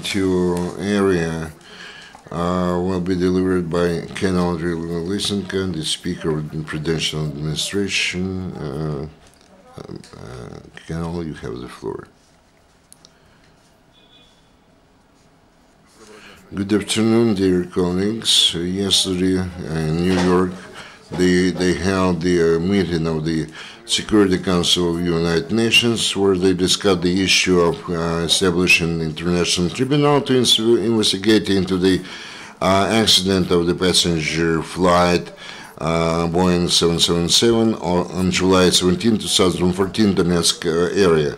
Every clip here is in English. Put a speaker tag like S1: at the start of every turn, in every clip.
S1: 2 area will be delivered by Andriy Lysenko, the Speaker of the Prudential Administration. Colonel, you have the floor. Good afternoon, dear colleagues. Yesterday in New York, they held the meeting of the Security Council of the United Nations, where they discussed the issue of establishing an international tribunal to investigate into the accident of the passenger flight Boeing 777 on July 17, 2014, Donetsk area.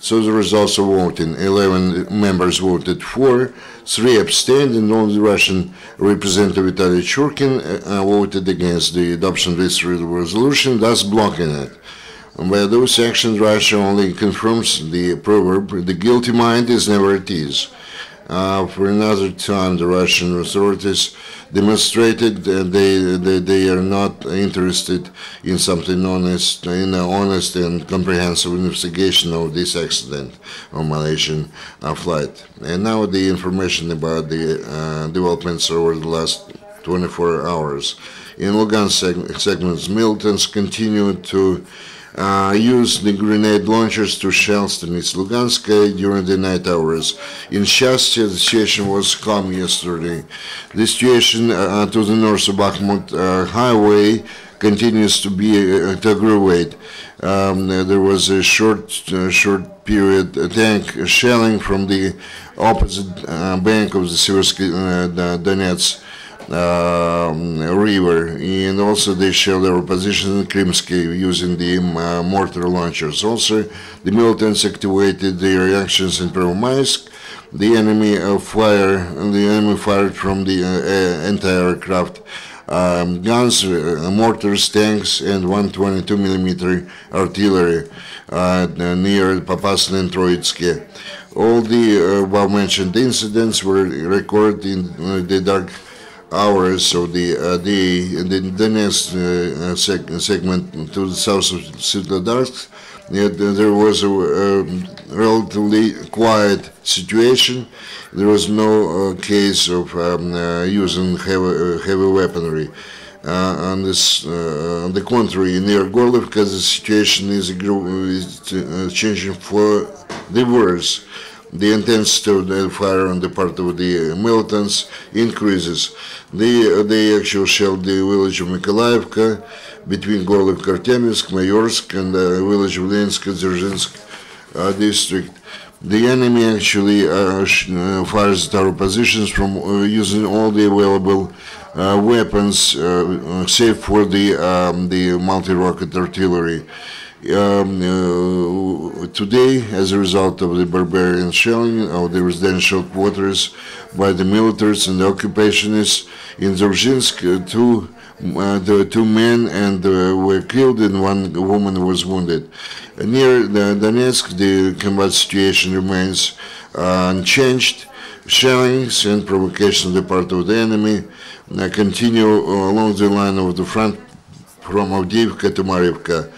S1: So the results of voting: 11 members voted for, 3 abstained, and only Russian Representative Vitaly Churkin voted against the adoption of this resolution, thus blocking it. And by those actions, Russia only confirms the proverb, "The guilty mind is never at ease." For another time, the Russian authorities demonstrated that they are not interested in something honest, in an honest and comprehensive investigation of this accident on Malaysian flight. And now the information about the developments over the last 24 hours. In Lugansk segments, militants continue to use the grenade launchers to shell Stanitsa Luganska during the night hours. In Shastia, the situation was calm yesterday. The situation to the north of Bakhmut highway continues to aggravate. There was a short period tank shelling from the opposite bank of the Seversky Donetsk river, and also they shelled our position in Krimsky using the mortar launchers. Also, the militants activated their reactions in Prvomaisk. The enemy fired from the anti-aircraft guns, mortars, tanks, and 122mm artillery near Popasna and Troitsky. All the above-mentioned incidents were recorded in the dark hours of the day. In the next segment to the south of Svetodarsk, there was a relatively quiet situation. There was no case of using heavy weaponry. On the contrary, near Gorlovka, the situation is changing for the worse. The intensity of the fire on the part of the militants increases. They actually shelled the village of Mykolaievka between Gorlovka, Artemivsk, Mayorsk, and the village of Lensk, Dzerzhinsk district. The enemy actually fires at our positions from using all the available weapons, save for the multi-rocket artillery. Today, as a result of the barbarian shelling of the residential quarters by the militaries and the occupationists in Dzerzhinsk, two men were killed and 1 woman was wounded. Near Donetsk, the combat situation remains unchanged. Shellings and provocation on the part of the enemy continue along the line of the front from Avdiivka to Mariivka.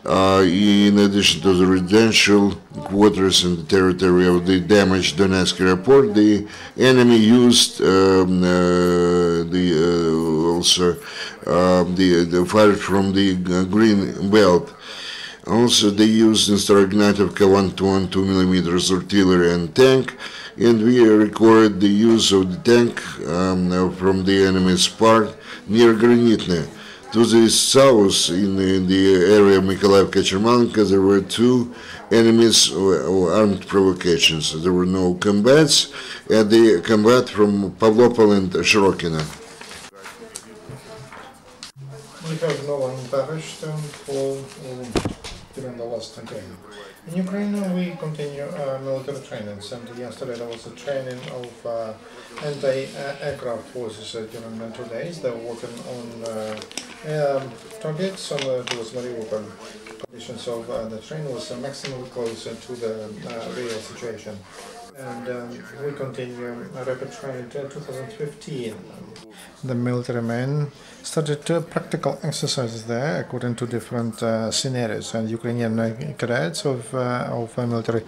S1: In addition to the residential quarters in the territory of the damaged Donetsk airport, the enemy used the fire from the green belt. Also, they used in Starognatovka 122mm artillery and tank, and we recorded the use of the tank from the enemy's part near Granitne. To the south, in the area of Mykolaievka-Chermanka, there were 2 enemies armed provocations. There were no combats, and the combat from Pavlopol and Shirokino.
S2: We have no one perished during the last campaign. In Ukraine, we continue military trainings, and yesterday there was a training of anti-aircraft forces during 2 days. They were working on targets on towards Mariupol. Conditions of the training was maximally close to the real situation. And we continue rapid training in 2015. The military men started practical exercises there according to different scenarios, and Ukrainian cadets of military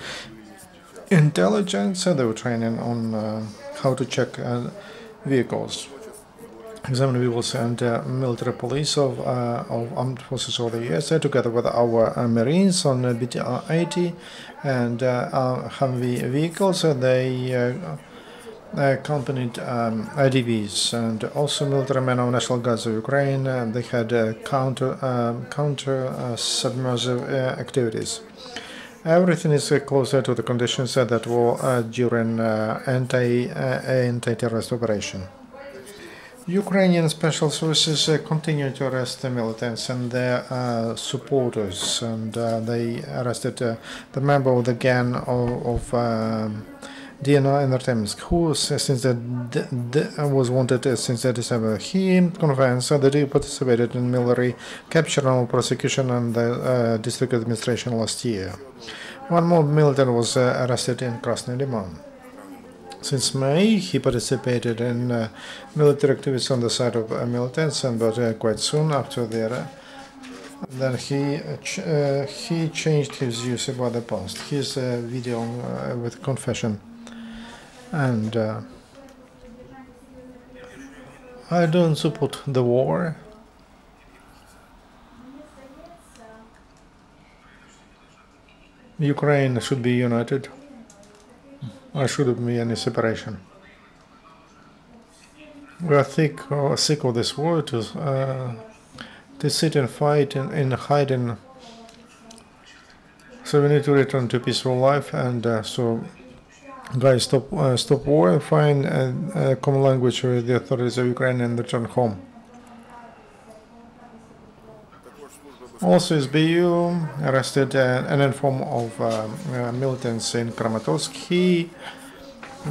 S2: intelligence. They were training on how to check vehicles, examine vehicles, and military police of armed forces of the US, together with our Marines on BTR-80 and Humvee vehicles. They accompanied IDVs and also military men of National Guards of Ukraine. They had counter submersive activities. Everything is closer to the conditions that were during anti-terrorist operation. Ukrainian special services continue to arrest the militants and their supporters, and they arrested the member of the gang of DNR Entertainment, who since was wanted since December. He confessed that he participated in military capture and prosecution and the district administration last year. One more militant was arrested in Krasny Liman. Since May, he participated in military activities on the side of militants, but quite soon after that, then he changed his views about the past. His video with confession. And I don't support the war. Ukraine should be united. There shouldn't be any separation. We are sick of this war to sit and fight in hiding. So we need to return to peaceful life, and so guys, stop war and find a common language with the authorities of Ukraine and return home. Also, SBU arrested an informer of militants in Kramatorsk. He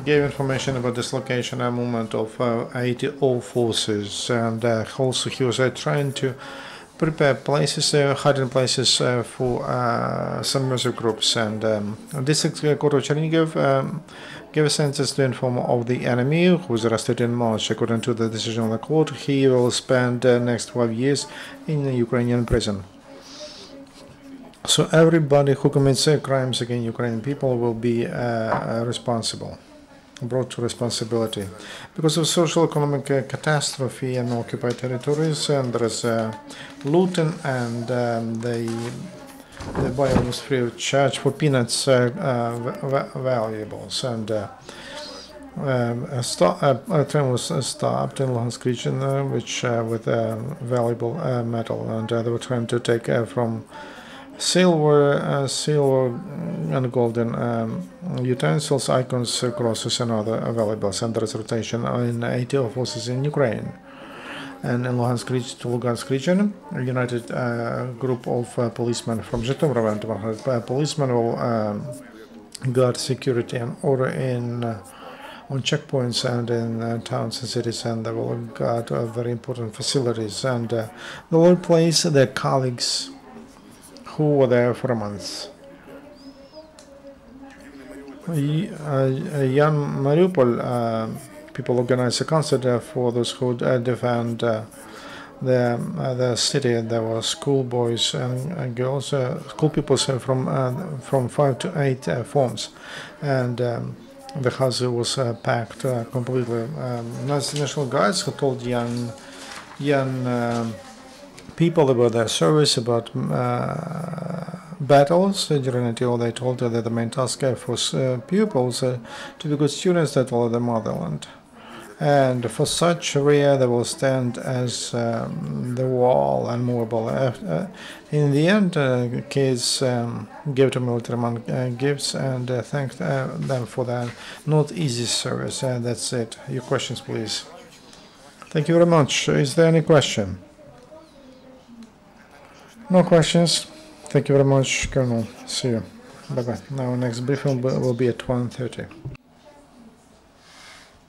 S2: gave information about dislocation and movement of ATO forces, and also he was trying to prepare places, hiding places for submersive groups. And District Court of Chernihiv gave a sentence to informer of the enemy, who was arrested in March. According to the decision of the court, he will spend the next 12 years in a Ukrainian prison. So everybody who commits crimes against Ukrainian people will be responsible, brought to responsibility. Because of social economic catastrophe in occupied territories, and there is looting, and they buy almost free of charge for peanuts valuables. And a train was stopped in Luhansk region, which with valuable metal, and they were trying to take from silver and golden utensils, icons, crosses, and other valuables. And there is rotation in ATO forces in Ukraine. And in Luhansk region, a united group of policemen from Zhytomyr, and 100 policemen will guard security and order on checkpoints and in towns and cities, and they will guard very important facilities. And they will replace their colleagues who were there for a month. Young Mariupol people organized a concert for those who defend the city. There were schoolboys and girls, school people from 5 to 8 forms, and the house was packed completely. National Guards who told young people about their service, about battles during until they told her that the main task for pupils to be good students that love the motherland. And for such area they will stand as the wall and movable. In the end, kids gave to military man gifts and thanked them for their not easy service. That's it. Your questions, please. Thank you very much. Is there any question? No questions. Thank you very much, Colonel. See you. Bye-bye. Now next briefing will be at 1:30.